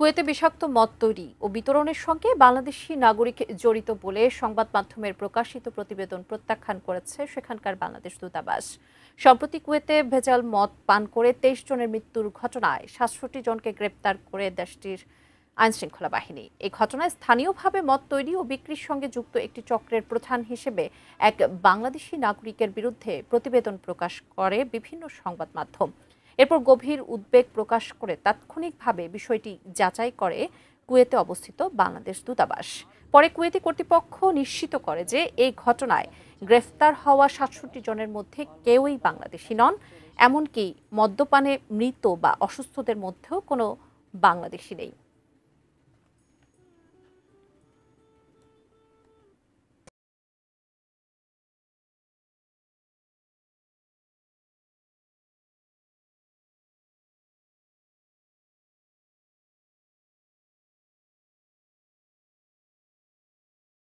কুয়েতে বিষাক্ত মদ তৈরি ও বিতরণের সঙ্গে বাংলাদেশি নাগরিক জড়িত বলে সংবাদ মাধ্যমের প্রকাশিত প্রতিবেদন প্রত্যাখ্যান করেছে সেখানকার বাংলাদেশ দূতাবাস। সম্প্রতি কুয়েতে ভেজাল মদ পান করে 23 জনের মৃত্যুর ঘটনায় 67 জনকে গ্রেপ্তার করে দেশটির আইনশৃঙ্খলা বাহিনী। এই ঘটনায় স্থানীয়ভাবে মদ তৈরি ও বিক্রির সঙ্গে যুক্ত একটি চক্রের প্রধান হিসেবে এক বাংলাদেশি নাগরিকের বিরুদ্ধে প্রতিবেদন প্রকাশ করে বিভিন্ন সংবাদ মাধ্যম। এরপর গভীর উদ্বেগ প্রকাশ করে তাৎক্ষণিকভাবে বিষয়টি যাচাই করে কুয়েতে অবস্থিত বাংলাদেশ দূতাবাস। পরে কুয়েতি কর্তৃপক্ষ নিশ্চিত করে যে এই ঘটনায় গ্রেফতার হওয়া 67 জনের মধ্যে কেউই বাংলাদেশি নন, এমনকি মদ্যপানে মৃত বা অসুস্থদের মধ্যেও কোনো বাংলাদেশি নেই।